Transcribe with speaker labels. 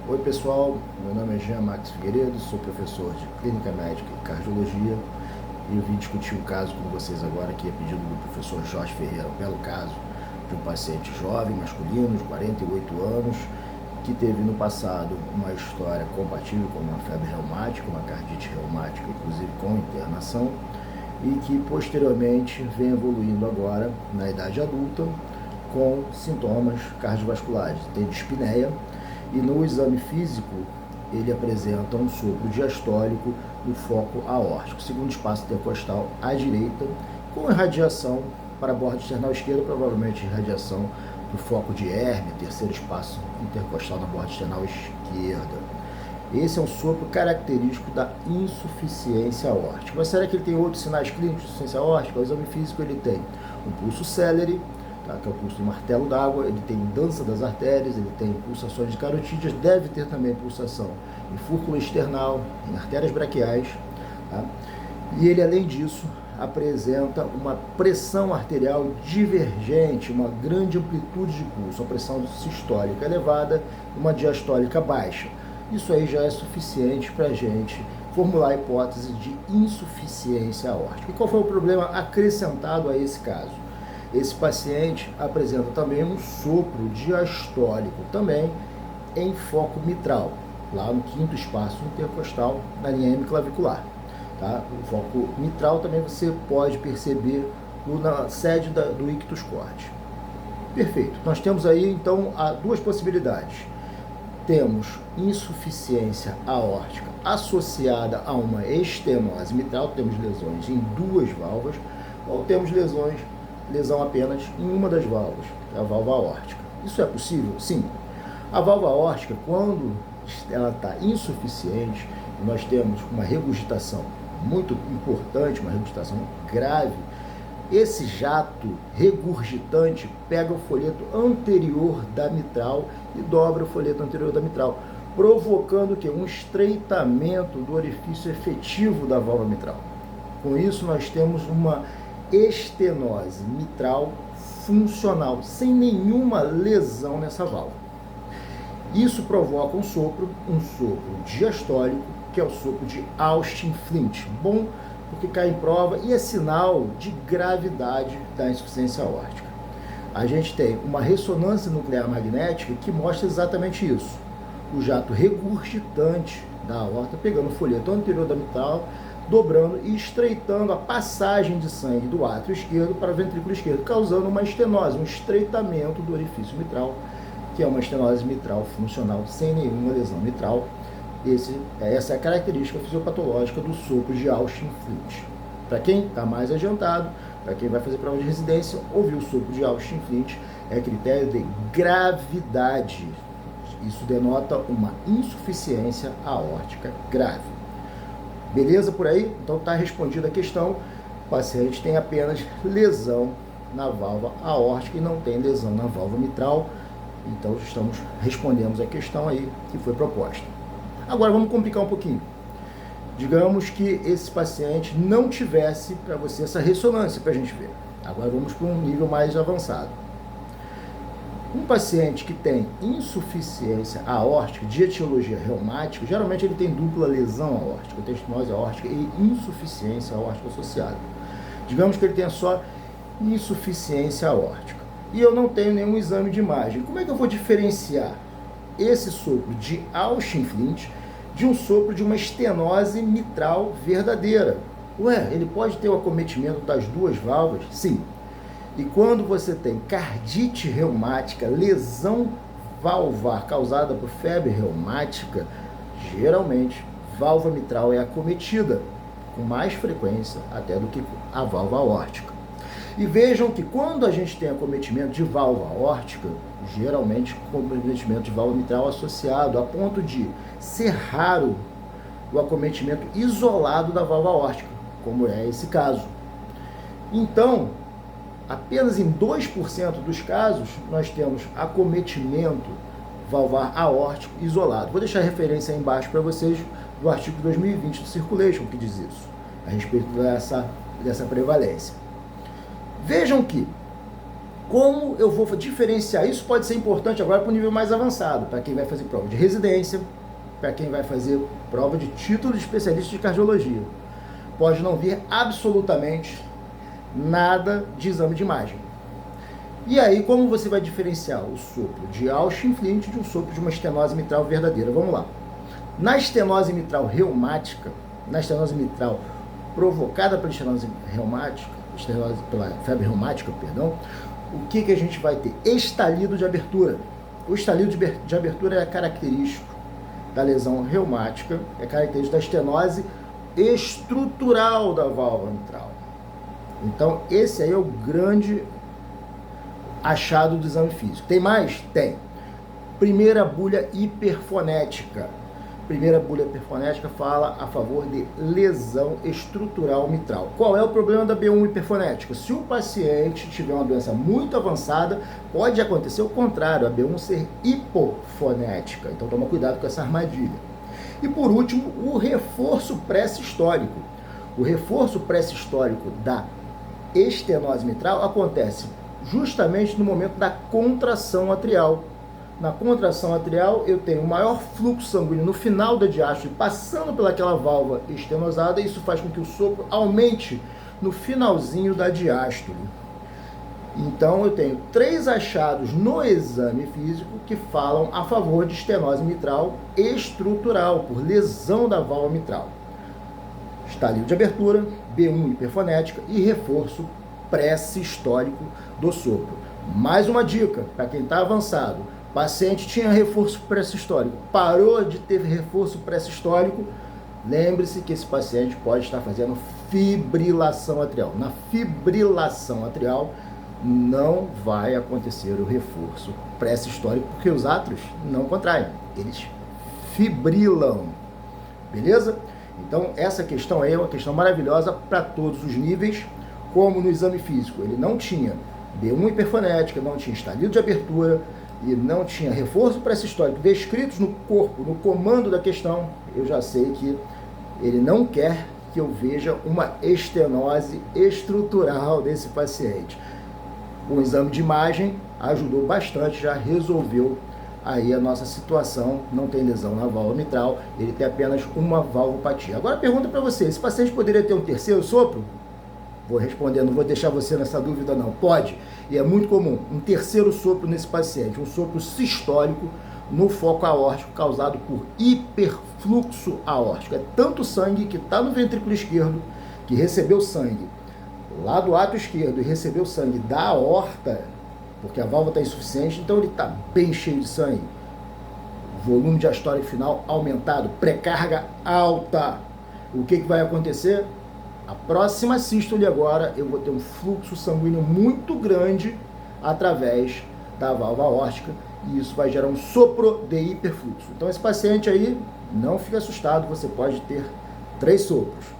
Speaker 1: Oi pessoal, meu nome é Jean Max Figueiredo, sou professor de Clínica Médica e Cardiologia e eu vim discutir um caso com vocês agora aqui a pedido do professor Jorge Ferreira, um belo caso de um paciente jovem, masculino, de 48 anos, que teve no passado uma história compatível com uma febre reumática, uma cardite reumática, inclusive com internação, e que posteriormente vem evoluindo agora na idade adulta com sintomas cardiovasculares, tem dispneia. E no exame físico, ele apresenta um sopro diastólico no foco aórtico, segundo espaço intercostal à direita, com irradiação para a borda external esquerda, provavelmente irradiação do foco de hérnia, terceiro espaço intercostal na borda external esquerda. Esse é um sopro característico da insuficiência aórtica. Mas será que ele tem outros sinais clínicos de insuficiência aórtica? O exame físico ele tem um pulso célere, que é o pulso do martelo d'água, ele tem dança das artérias, ele tem pulsações de carotídeas, deve ter também pulsação em fúrcula external, em artérias braquiais, tá? E ele, além disso, apresenta uma pressão arterial divergente, uma grande amplitude de pulso, uma pressão sistólica elevada, uma diastólica baixa. Isso aí já é suficiente para a gente formular a hipótese de insuficiência aórtica. E qual foi o problema acrescentado a esse caso? Esse paciente apresenta também um sopro diastólico, também em foco mitral, lá no quinto espaço intercostal, na linha hemiclavicular. Tá? O foco mitral também você pode perceber na sede do ictus corte. Perfeito. Nós temos aí, então, duas possibilidades. Temos insuficiência aórtica associada a uma estenose mitral, temos lesões em duas válvulas, ou temos lesão apenas em uma das válvulas, que é a válvula aórtica. Isso é possível? Sim. A válvula aórtica, quando ela está insuficiente, nós temos uma regurgitação muito importante, uma regurgitação grave, esse jato regurgitante pega o folheto anterior da mitral e dobra o folheto anterior da mitral, provocando o quê? Um estreitamento do orifício efetivo da válvula mitral. Com isso, nós temos uma estenose mitral funcional, sem nenhuma lesão nessa válvula. Isso provoca um sopro diastólico, que é o sopro de Austin-Flint. Bom, porque cai em prova e é sinal de gravidade da insuficiência aórtica. A gente tem uma ressonância nuclear magnética que mostra exatamente isso. O jato regurgitante da aorta pegando o folheto anterior da mitral, dobrando e estreitando a passagem de sangue do átrio esquerdo para o ventrículo esquerdo, causando uma estenose, um estreitamento do orifício mitral, que é uma estenose mitral funcional sem nenhuma lesão mitral. Essa é a característica fisiopatológica do sopro de Austin-Flint. Para quem está mais adiantado, para quem vai fazer prova de residência, ouvir o sopro de Austin-Flint é critério de gravidade. Isso denota uma insuficiência aórtica grave. Beleza por aí? Então está respondida a questão. O paciente tem apenas lesão na válvula aórtica e não tem lesão na válvula mitral. Então respondemos a questão aí que foi proposta. Agora vamos complicar um pouquinho. Digamos que esse paciente não tivesse para você essa ressonância para a gente ver. Agora vamos para um nível mais avançado. Um paciente que tem insuficiência aórtica de etiologia reumática, geralmente ele tem dupla lesão aórtica, estenose aórtica e insuficiência aórtica associada. Digamos que ele tenha só insuficiência aórtica. E eu não tenho nenhum exame de imagem. Como é que eu vou diferenciar esse sopro de Austin-Flint de um sopro de uma estenose mitral verdadeira? Ué, ele pode ter o acometimento das duas válvulas? Sim. E quando você tem cardite reumática, lesão valvar causada por febre reumática, geralmente válvula mitral é acometida, com mais frequência até do que a válvula aórtica. E vejam que quando a gente tem acometimento de válvula aórtica, geralmente acometimento de válvula mitral associado, a ponto de ser raro o acometimento isolado da válvula aórtica, como é esse caso. Então, apenas em 2% dos casos, nós temos acometimento valvar aórtico isolado. Vou deixar a referência aí embaixo para vocês do artigo 2020 do Circulation, que diz isso, a respeito dessa prevalência. Vejam que Como eu vou diferenciar? Isso pode ser importante agora para o nível mais avançado, para quem vai fazer prova de residência, para quem vai fazer prova de título de especialista de cardiologia. Pode não vir absolutamente nada de exame de imagem. E aí, como você vai diferenciar o sopro de Auschwitz de um sopro de uma estenose mitral verdadeira? Vamos lá. Na estenose mitral reumática, na estenose mitral provocada pela estenose reumática, pela febre reumática, perdão, o que a gente vai ter? Estalido de abertura. O estalido de abertura é característico da lesão reumática, é característico da estenose estrutural da válvula mitral. Então, esse aí é o grande achado do exame físico. Tem mais? Tem. Primeira bulha hiperfonética. Primeira bulha hiperfonética fala a favor de lesão estrutural mitral. Qual é o problema da B1 hiperfonética? Se o paciente tiver uma doença muito avançada, pode acontecer o contrário, a B1 ser hipofonética. Então toma cuidado com essa armadilha. E por último, o reforço pré-sistólico. O reforço pré-sistólico da estenose mitral acontece justamente no momento da contração atrial. Na contração atrial, eu tenho um maior fluxo sanguíneo no final da diástole, passando pelaquela válvula estenosada, e isso faz com que o sopro aumente no finalzinho da diástole. Então, eu tenho 3 achados no exame físico que falam a favor de estenose mitral estrutural, por lesão da válvula mitral. Estalido de abertura, B1 hiperfonética e reforço pré-sistólico do sopro. Mais uma dica, para quem está avançado: paciente tinha reforço pré-sistólico, parou de ter reforço pré-sistólico, lembre-se que esse paciente pode estar fazendo fibrilação atrial. Na fibrilação atrial não vai acontecer o reforço pré-sistólico, porque os átrios não contraem, eles fibrilam. Beleza? Então essa questão aí é uma questão maravilhosa para todos os níveis. Como no exame físico ele não tinha B1 hiperfonética, não tinha estalido de abertura e não tinha reforço pré-sistólico descritos no corpo, no comando da questão, eu já sei que ele não quer que eu veja uma estenose estrutural desse paciente. O exame de imagem ajudou bastante, já resolveu aí a nossa situação, não tem lesão na válvula mitral, ele tem apenas uma valvopatia. Agora pergunta para você, esse paciente poderia ter um terceiro sopro? Vou responder, não vou deixar você nessa dúvida não. Pode, e é muito comum, um terceiro sopro nesse paciente, um sopro sistólico no foco aórtico causado por hiperfluxo aórtico. É tanto sangue que está no ventrículo esquerdo, que recebeu sangue lá do átrio esquerdo e recebeu sangue da aorta, porque a válvula está insuficiente, então ele está bem cheio de sangue. Volume diastólico final aumentado, pré-carga alta. O que vai acontecer? A próxima sístole agora, eu vou ter um fluxo sanguíneo muito grande através da válvula aórtica e isso vai gerar um sopro de hiperfluxo. Então esse paciente aí, não fique assustado, você pode ter 3 sopros.